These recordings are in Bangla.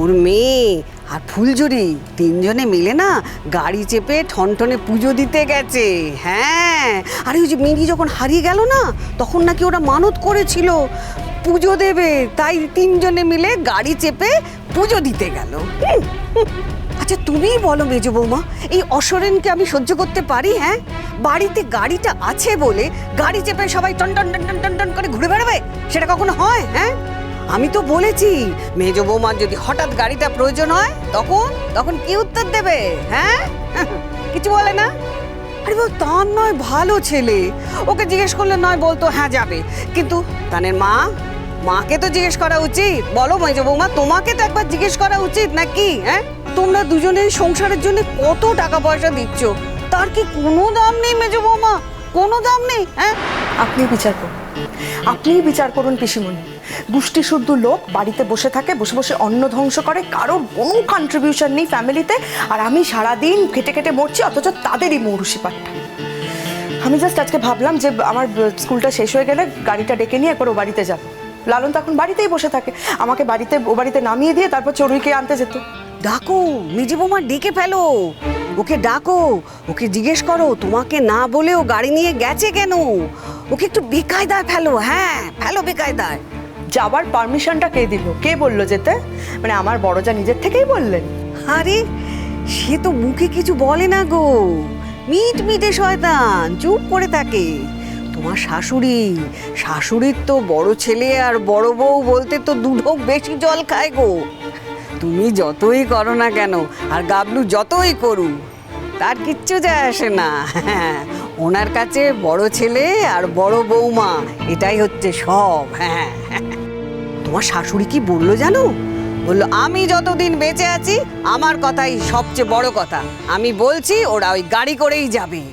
ওর মেয়ে আর ফুলঝুরি তিনজনে মিলে না গাড়ি চেপে ঠনঠনে পুজো দিতে গেছে। হ্যাঁ, আর ওই যে মিনি যখন হারিয়ে গেল না, তখন নাকি ওরা মানত করেছিল পুজো দেবে, তাই তিনজনে মিলে গাড়ি চেপে পুজো দিতে গেল। আচ্ছা তুমিই বলো মেজো বৌমা, এই অসরেনকে আমি সহ্য করতে পারি? হ্যাঁ, বাড়িতে গাড়িটা আছে বলে গাড়ি চেপে সবাই টন টন টন টন টন করে ঘুরে বেড়াবে? সেটা কখনো হয়? হ্যাঁ, আমি তো বলেছি মেজো বৌমার যদি হঠাৎ গাড়িটা প্রয়োজন হয় তখন তখন কি উত্তর দেবে? হ্যাঁ, কিছু বলে না? আরে বল, তার নয় ভালো ছেলে, ওকে জিজ্ঞেস করলে নয় বলতো হ্যাঁ যাবে, কিন্তু তানের মাকে তো জিজ্ঞেস করা উচিত। বলো মেজো বৌমা, তোমাকে তো একবার জিজ্ঞেস করা উচিত নাকি? হ্যাঁ, তোমরা দুজনেই সংসারের জন্য কত টাকা পয়সা দিচ্ছ, তার কি কোনো দাম নেই মেজো বৌমা? কোনো দাম নেই? হ্যাঁ, আপনি বিচার করুন পিসিমণি। গোষ্ঠী শুদ্ধ লোক বাড়িতে বসে থাকে, বসে বসে অন্ন ধ্বংস করে, কারোর কোনো কন্ট্রিবিউশন নেই ফ্যামিলিতে, আর আমি সারাদিন খেটে খেটে মরছি, অথচ তাদেরই মৌরুষি পাট্টা। আমি জাস্ট আজকে ভাবলাম যে আমার স্কুলটা শেষ হয়ে গেলে গাড়িটা ডেকে নিয়ে একবার ও বাড়িতে যাব। লালন তো এখন বাড়িতেই বসে থাকে, আমাকে ও বাড়িতে নামিয়ে দিয়ে তারপর চড়ুইকে আনতে যেত। ডাকো মেজো বৌমা, ডেকে ফেলো ওকে, ডাকো ওকে, জিজ্ঞেস করো তোমাকে না বলেও গাড়ি নিয়ে গেছে কেন। ওকে একটু বেকায়দায় ফেলো। হ্যাঁ, ফেলো বেকায়দায়। যাবার পারমিশনটা কে দিল? কে বললো যেতে? মানে আমার বড়জা নিজের থেকেই বললেন? আরে সে তো মুখে কিছু বলে না গো, মিটে শয়তান, চুপ করে থাকে। তোমার শাশুড়ির তো বড় ছেলে আর বড় বউ বলতে তো দুঢোক বেশি জল খায় গো। তুমি যতই করো না কেন আর গাবলু যতই করুক, তার কিচ্ছু যায় আসে না। ওনার কাছে বড় ছেলে আর বড় বৌমা এটাই হচ্ছে সব। হ্যাঁ, তোমার শাশুড়ি কি বললো জানো? বললো আমি যতদিন বেঁচে আছি আমার কথাই সবচেয়ে বড় কথা, আমি বলছি ওরা ওই গাড়ি করেই যাবে।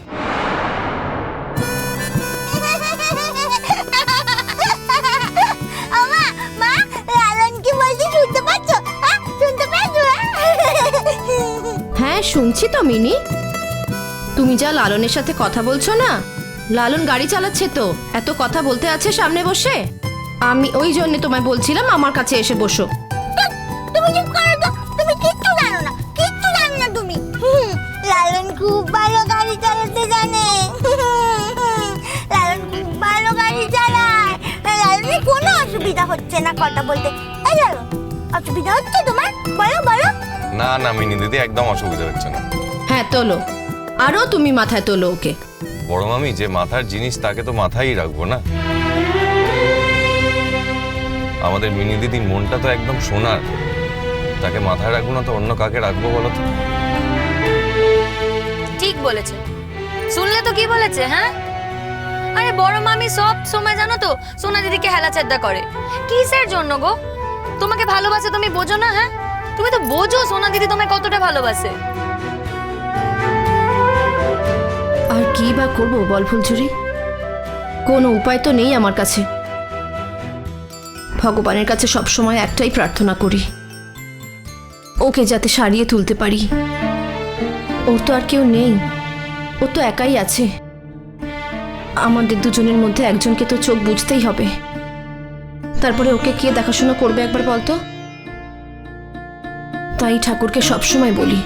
হ্যাঁ শুনছি তো মিনি, তুমি যা লালনের সাথে কথা বলছো না, লালন গাড়ি চালাচ্ছে তো, এত কথা বলতে আছে সামনে বসে। আমি ওই জন্য তোমায় বলছিলাম আমার কাছে এসে বসো। তুমি চুপ করো তো, তুমি কিচ্ছু জানো না তুমি। লালন খুব ভালো গাড়ি চালাতে জানে, লালন খুব ভালো গাড়ি চালায়, লালনের কোনো অসুবিধা হচ্ছে না কথা বলতে। এই লালন, অসুবিধা হচ্ছে তোমার? বলো। না না মিনি দিদি, একদম অসুবিধা হচ্ছে না। হ্যাঁ তোলো, আরো তুমি মাথায় তোলো ওকে। বড় মামি, যে মাথার জিনিস তাকে তো মাথায় রাখবো না। আমাদের মিনি দিদির মনটা তো একদম সোনার, তাকে মাথায় রাখবো না তো অন্য কাকে রাখবো বলো তো? ঠিক বলেছে, শুনলে তো কি বলেছে? হ্যাঁ, আরে বড় মামি সব সময় জানো তো সোনা দিদিকে হেলাচেদ্দা করে। কিসের জন্য গো? তোমাকে ভালোবাসে, তুমি বোঝো না? হ্যাঁ, তুমি তো বোঝো সোনা দিদি তোমায় কতটা ভালোবাসে। আর কি বা করবো বল ফুলঝুরি, কোনো উপায় তো নেই আমার কাছে। ভগবানের কাছে সবসময় একটাই প্রার্থনা করি, ওকে যাতে সারিয়ে তুলতে পারি। ওর তো আর কেউ নেই, ও তো একাই আছে। আমাদের দুজনের মধ্যে একজনকে তো চোখ বুঝতেই হবে। তারপরে ওকে কে দেখাশোনা করবে একবার বলতো? তাই ঠাকুরকে সবসময় বলি,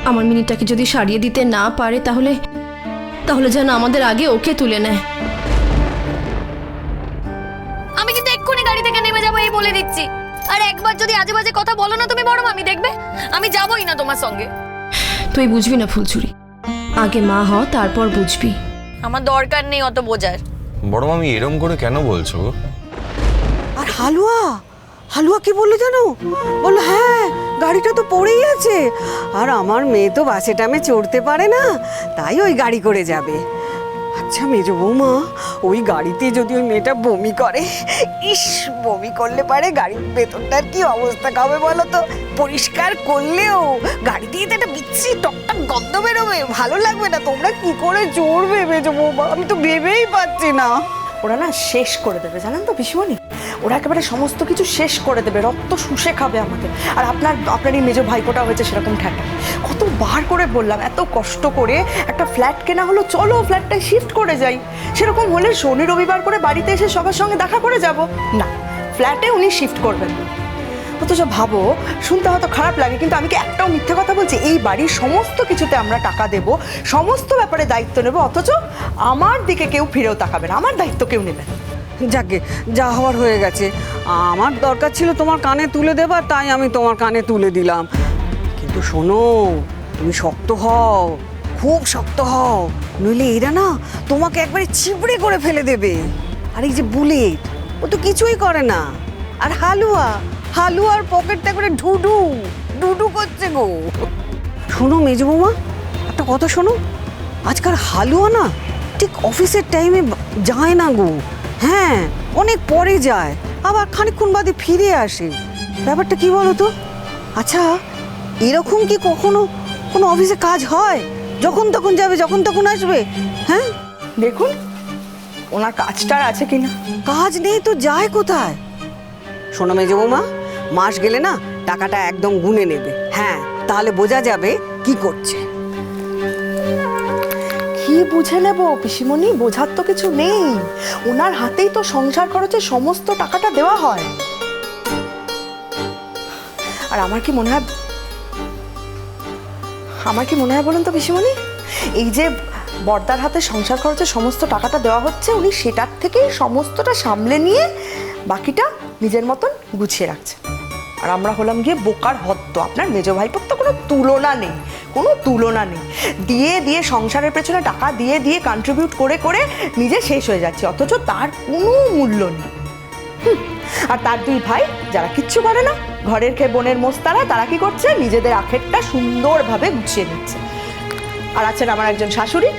আমার মিনিটাকে যদি সারিয়ে দিতে না পারে তাহলে যেন আমাদের আগে ওকে তুলে নেয়। আমি কিন্তু এক্ষুনি গাড়ি থেকে নেমে যাবো, এই বলে দিচ্ছি। আর একবার যদি আজে বাজে কথা বলো না তুমি বড় মামি, দেখবে আমি যাবোই না তোমার সঙ্গে। তুই বুঝবি না ফুলচুরি, আগে মা হ তারপর বুঝবি। আমার দরকার নেই অত বোঝার। বড় মামি এরম করে কেন বলছো? আর হালুয়া কি বললো জানো? বললো হ্যাঁ গাড়িটা তো পড়েই আছে, আর আমার মেয়ে তো বাসে টামে চড়তে পারে না, তাই ওই গাড়ি করে যাবে। আচ্ছা মেজো বৌমা, ওই গাড়িতে যদি ওই মেয়েটা বমি করে, ইস, বমি করলে পারে গাড়ির ভেতরটার কি অবস্থা হবে বলো তো? পরিষ্কার করলেও গাড়ি দিয়ে তো একটা বিচ্ছিরি টকটক গন্ধ বেরোবে, ভালো লাগবে না। তোমরা কি করে চড়বে মেজো বৌমা? আমি তো ভেবেই পাচ্ছি না। ওরা না শেষ করে দেবে, জানেন তো পিসিমণি, ওরা একেবারে সমস্ত কিছু শেষ করে দেবে, রক্ত শুষে খাবে আমাদের। আর আপনার এই মেজো ভাইপোটা হয়েছে সেরকম ঠেকা। কতবার করে বললাম, এত কষ্ট করে একটা ফ্ল্যাট কেনা হলো, চলো ফ্ল্যাটটায় শিফট করে যাই। সেরকম হলে শনি রবিবার করে বাড়িতে এসে সবার সঙ্গে দেখা করে যাব। না, ফ্ল্যাটে উনি শিফট করবেন না। অথচ ভাবো, শুনতে হয়তো খারাপ লাগে, কিন্তু আমি কি একটাও মিথ্যে কথা বলছি? এই বাড়ির সমস্ত কিছুতে আমরা টাকা দেব, সমস্ত ব্যাপারে দায়িত্ব নেব, অথচ আমার দিকে কেউ ফিরেও তাকাবে না, আমার দায়িত্ব কেউ নেবে না। যাকে যা হওয়ার হয়ে গেছে। আমার দরকার ছিল তোমার কানে তুলে দেবার, তাই আমি তোমার কানে তুলে দিলাম। কিন্তু শোনো, তুমি শক্ত হও, খুব শক্ত হও, নইলে এরা না তোমাকে একবারে চিবড়ে করে ফেলে দেবে। আর এই যে বুলেট, ও তো কিছুই করে না। আর হালুয়ার পকেটটা করে ঢুডু ঢুডু করছে গো। শোনো মেজ বৌমা, একটা কথা শোনো, আজকাল হালুয়া না ঠিক অফিসের টাইমে যায় না গো। হ্যাঁ, অনেক পরে যায়, আবার খানিকক্ষণ বাদে ফিরে আসে। ব্যাপারটা কি বলো তো? আচ্ছা, এরকম কি কখনো কোনো অফিসে কাজ হয়? যখন তখন যাবে, যখন তখন আসবে? হ্যাঁ, দেখুন ওনার কাজটা আর আছে কিনা। কাজ নেই তো যায় কোথায়? শোনো মেজো বৌমা, মাস গেলে না টাকাটা একদম গুনে নেবে। হ্যাঁ, তাহলে বোঝা যাবে কি করছে। কি বুঝে নেব পিসিমণি? বোঝার তো কিছু নেই, ওনার হাতেই তো সংসার খরচের সমস্ত টাকাটা দেওয়া হয়। আর আমার কি মনে হয় বলুন তো পিসিমণি, এই যে বর্দার হাতে সংসার খরচের সমস্ত টাকাটা দেওয়া হচ্ছে, উনি সেটার থেকেই সমস্তটা সামলে নিয়ে বাকিটা নিজের মতন গুছিয়ে রাখছে। আর আমরা হলাম গিয়ে বোকার হদ্দ। আপনার মেজো ভাইপোর তো কোনো তুলনা নেই, দিয়ে দিয়ে সংসারের পেছনে টাকা দিয়ে দিয়ে কন্ট্রিবিউট করে করে নিজে শেষ হয়ে যাচ্ছে, অথচ তার কোনো মূল্য নেই। আর তার দুই ভাই যারা কিচ্ছু করে না, ঘরের খেয়ে বোনের মোস্তারা, তারা কি করছে? নিজেদের আখেরটা সুন্দরভাবে গুছিয়ে নিচ্ছে। আর আছেন আমার একজন শাশুড়ি,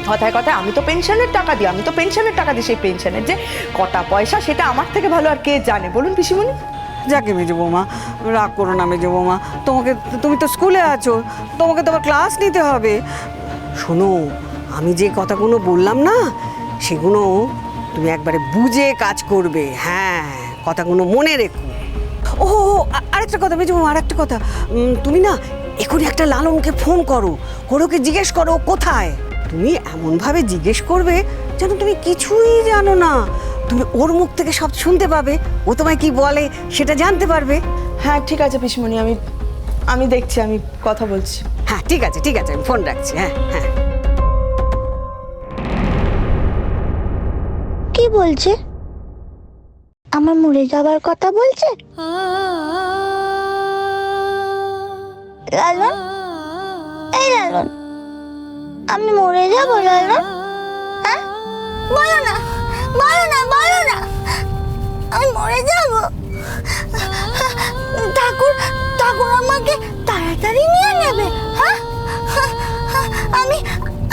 কথায় কথায় আমি তো পেনশনের টাকা দিই, সেই পেনশনের যে কটা পয়সা সেটা আমার থেকে ভালো আর কে জানে বলুন পিসিমণি? যাকে মেজো বৌমা, রাগ করো না মেজো বৌমা, তুমি তো স্কুলে আছো, তোমাকে তো আবার ক্লাস নিতে হবে। শোনো, আমি যে কথাগুলো বললাম না, সেগুলো তুমি একবারে বুঝে কাজ করবে। হ্যাঁ, কথাগুলো মনে রেখো। ও আরেকটা কথা মেজো বৌমা, আরেকটা কথা, তুমি না এখনই একটা লালনকে ফোন করো, ওকে জিজ্ঞেস করো কোথায়। তুমি এমনভাবে জিজ্ঞেস করবে যেন তুমি কিছুই জানো না। তুমি ওর মুখ থেকে সব শুনতে পাবে, ও তোমায় কি বলে সেটা জানতে পারবে। হ্যাঁ ঠিক আছে পিসিমণি, আমি দেখছি, আমি কথা বলছি। হ্যাঁ ঠিক আছে, আমি ফোন রাখছি। হ্যাঁ হ্যাঁ। কি বলছে? আমার মরে যাবার কথা বলছে? লালন, এই লালন, আমি মরে যাবো লালন? হ্যাঁ, বলো না আমি মরে যাব। ঠাকুর আমাকে তাড়াতাড়ি নিয়ে নেবে। হ্যাঁ,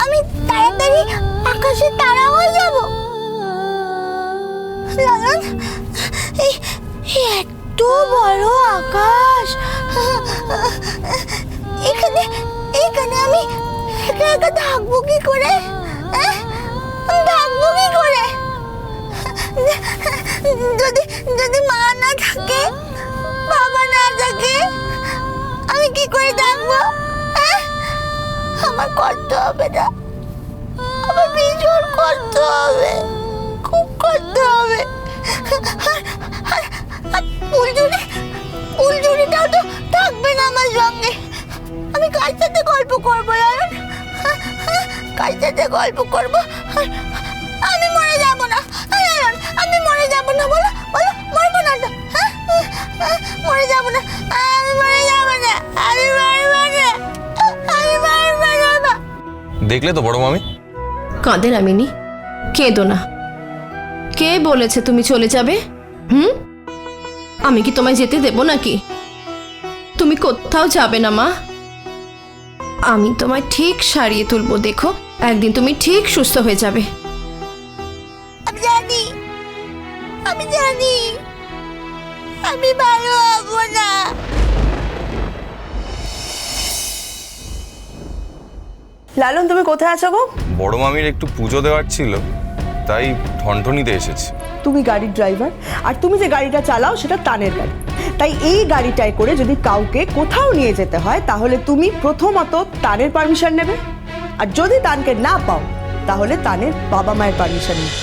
আমি তাড়াতাড়ি আকাশে তারা হয়ে যাব। লালন, এত বড় আকাশ, এখানে আমি একা একা থাকবো কি করে? যদি মা না থাকে, বাবা না থাকে, আমি কি করে থাকবো? আমার করতে হবে না, আমার ভীষণ করতে হবে, খুব করতে হবে। ফুলঝুরিটাও তো থাকবে না আমার সঙ্গে। আমি কার সাথে গল্প করবো? কার সাথে গল্প করবো? আমি মরে যাবো না, আমি মরে যাবো না, বলো মরবো না তো? মরে যাবো না, আমি মরে যাবো না, আমি মারবো না। দেখলে তো বড় মামি, কাঁদে না মিনি, কেঁদো না। কে বলেছে তুমি চলে যাবে? আমি কি তোমায় যেতে দেব নাকি? তুমি কোথাও যাবে না মা, আমি তোমায় ঠিক সারিয়ে তুলবো। দেখো, একদিন তুমি ঠিক সুস্থ হয়ে যাবে। আমি জানি আমি ভালো হবো না। লালন, তুমি কোথায় আছো গো? বড় মামির একটু পুজো দেওয়ার ছিল, তাই ঠনঠনিতে এসেছি। তুমি গাড়ির ড্রাইভার, আর তুমি যে গাড়িটা চালাও সেটা তানের গাড়ি, তাই এই গাড়িটায় করে যদি কাউকে কোথাও নিয়ে যেতে হয়, তাহলে তুমি প্রথমত তানের পারমিশন নেবে, আর যদি তানকে না পাও তাহলে তানের বাবা মায়ের পারমিশন নেবে।